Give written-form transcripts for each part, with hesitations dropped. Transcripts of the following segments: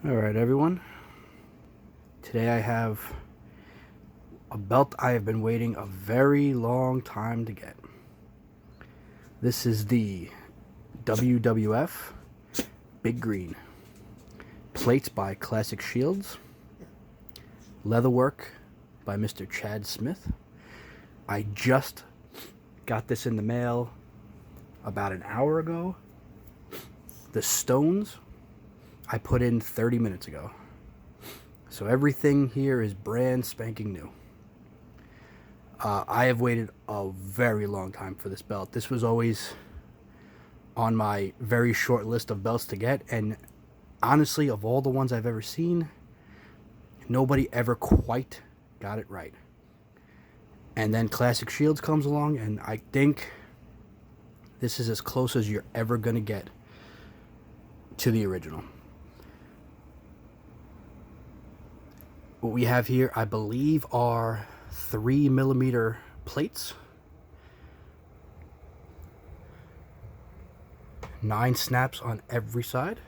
Alright everyone, today I have a belt I have been waiting a very long time to get. This is the WWF Big Green. Plates by Classic Shields. Leatherwork by Mr. Chad Smith. I just got this in the mail about an hour ago. The stones I put in 30 minutes ago. So everything here is brand spanking new. I have waited a very long time for this belt. This was always on my very short list of belts to get, and honestly, of all the ones I've ever seen, nobody ever quite got it right. And then Classic Shields comes along, and I think this is as close as you're ever going to get to the original. What we have here, I believe, are 3mm plates. 9 snaps on every side.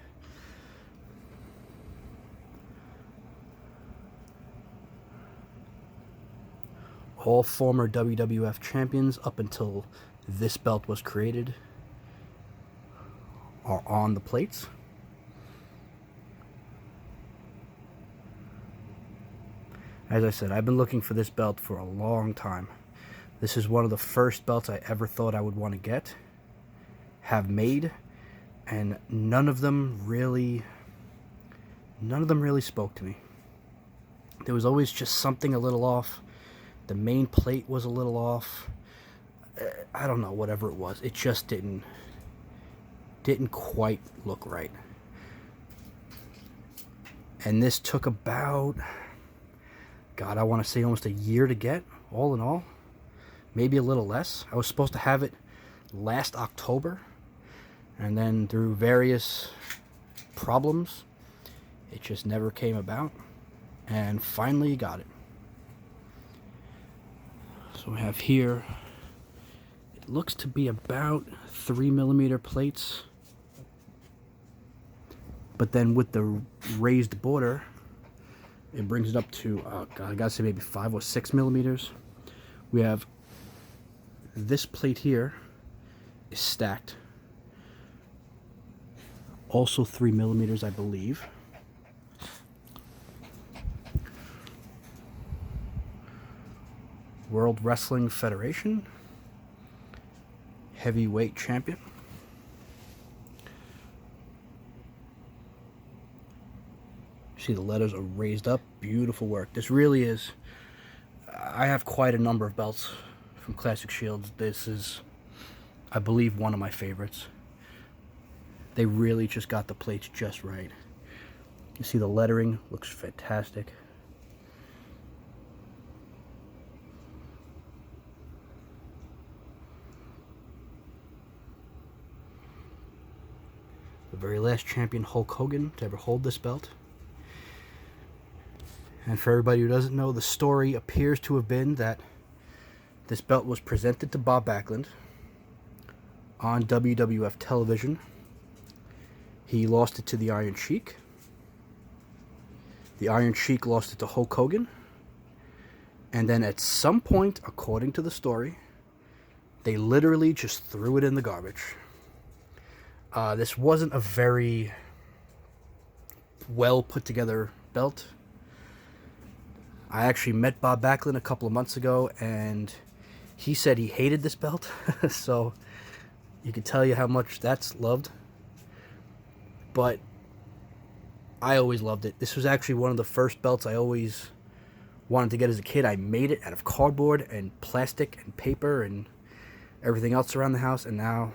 All former WWF champions up until this belt was created are on the plates. As I said, I've been looking for this belt for a long time. This is one of the first belts I ever thought I would want to get, have made, and none of them really spoke to me. There was always just something a little off. The main plate was a little off. I don't know, whatever it was. It just didn't quite look right. And this took about, God, I want to say almost a year to get, all in all. Maybe a little less. I was supposed to have it last October, and then through various problems, it just never came about, and finally got it. So we have here, it looks to be about 3mm plates, but then with the raised border, it brings it up to, God, I gotta say maybe 5 or 6mm. We have this plate here is stacked. Also 3mm, I believe. World Wrestling Federation Heavyweight Champion. See, the letters are raised up. Beautiful work. This really is, I have quite a number of belts from Classic Shields. This is, I believe, one of my favorites. They really just got the plates just right. You see the lettering looks fantastic. The very last champion, Hulk Hogan, to ever hold this belt. And for everybody who doesn't know, the story appears to have been that this belt was presented to Bob Backlund on WWF television. He lost it to the Iron Sheik. The Iron Sheik lost it to Hulk Hogan. And then at some point, according to the story, they literally just threw it in the garbage. This wasn't a very well put together belt. I actually met Bob Backlund a couple of months ago, and he said he hated this belt. So you can tell you how much that's loved. But I always loved it. This was actually one of the first belts I always wanted to get as a kid. I made it out of cardboard and plastic and paper and everything else around the house, and now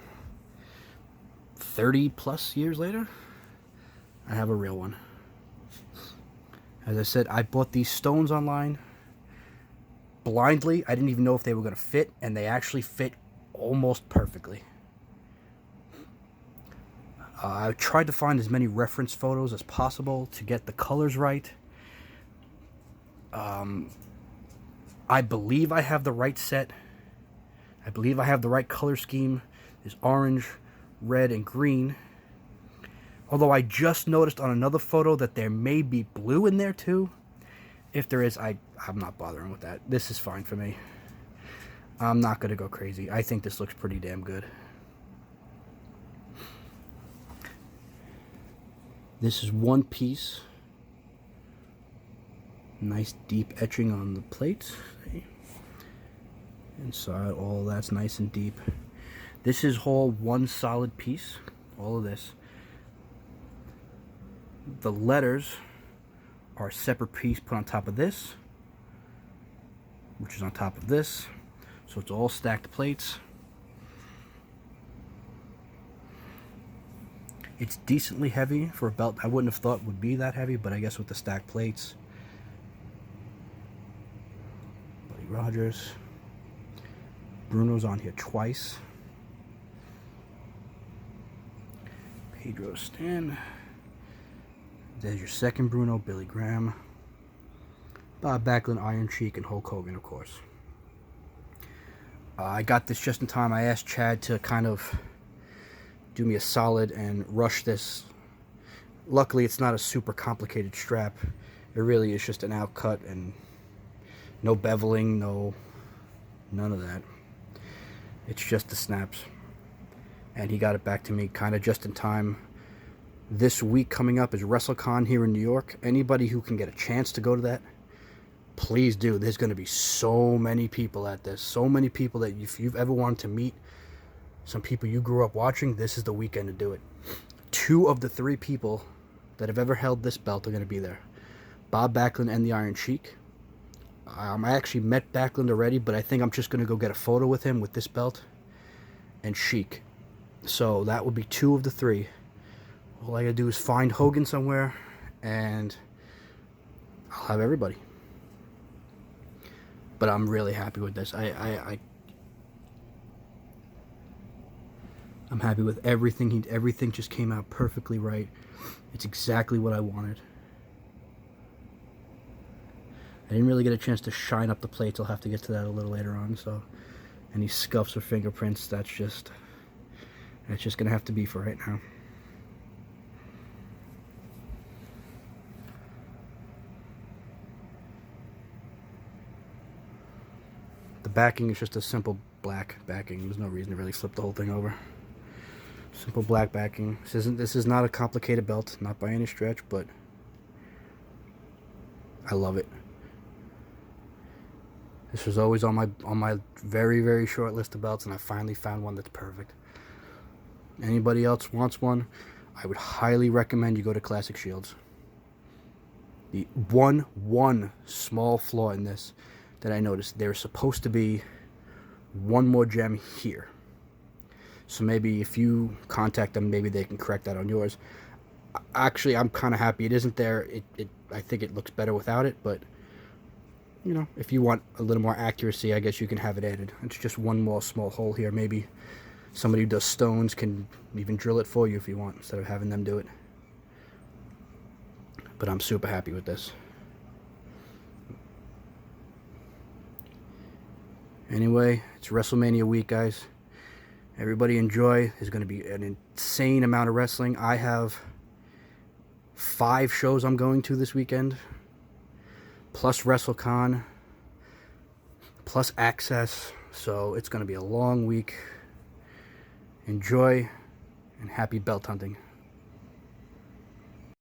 30 plus years later, I have a real one. As I said, I bought these stones online blindly. I didn't even know if they were going to fit, and they actually fit almost perfectly. I tried to find as many reference photos as possible to get the colors right. I believe I have the right set. I believe I have the right color scheme. There's orange, red, and green. Although I just noticed on another photo that there may be blue in there too. If there is, I'm not bothering with that. This is fine for me. I'm not going to go crazy. I think this looks pretty damn good. This is one piece. Nice deep etching on the plate. Inside, all that's nice and deep. This is all one solid piece. All of this. The letters are a separate piece put on top of this, which is on top of this. So it's all stacked plates. It's decently heavy for a belt. I wouldn't have thought it would be that heavy, but I guess with the stacked plates. Buddy Rogers. Bruno's on here twice. Pedro Stan. There's your second Bruno, Billy Graham. Bob Backlund, Iron Sheik, and Hulk Hogan, of course. I got this just in time. I asked Chad to kind of do me a solid and rush this. Luckily, it's not a super complicated strap. It really is just an outcut and no beveling, none of that. It's just the snaps. And he got it back to me kind of just in time. This week coming up is WrestleCon here in New York. Anybody who can get a chance to go to that, please do. There's going to be so many people at this. So many people that if you've ever wanted to meet some people you grew up watching, this is the weekend to do it. 2 of the 3 people that have ever held this belt are going to be there. Bob Backlund and the Iron Sheik. I actually met Backlund already, but I think I'm just going to go get a photo with him with this belt and Sheik. So that would be 2 of the 3. All I gotta do is find Hogan somewhere, and I'll have everybody. But I'm really happy with this. I'm happy with everything. Everything just came out perfectly right. It's exactly what I wanted. I didn't really get a chance to shine up the plates. I'll have to get to that a little later on. So, any scuffs or fingerprints, that's just gonna have to be for right now. The backing is just a simple black backing. There's no reason to really flip the whole thing over. Simple black backing. This is not a complicated belt, not by any stretch, but I love it. This was always on my very, very short list of belts, and I finally found one that's perfect. Anybody else wants one, I would highly recommend you go to Classic Shields. The one small flaw in this that I noticed, there's supposed to be one more gem here. So maybe if you contact them, maybe they can correct that on yours. Actually, I'm kind of happy it isn't there. I think it looks better without it, but you know, if you want a little more accuracy, I guess you can have it added. It's just one more small hole here. Maybe somebody who does stones can even drill it for you if you want, instead of having them do it. But I'm super happy with this. Anyway, it's WrestleMania week, guys. Everybody enjoy. There's going to be an insane amount of wrestling. I have 5 shows I'm going to this weekend, plus WrestleCon, plus Access. So it's going to be a long week. Enjoy, and happy belt hunting.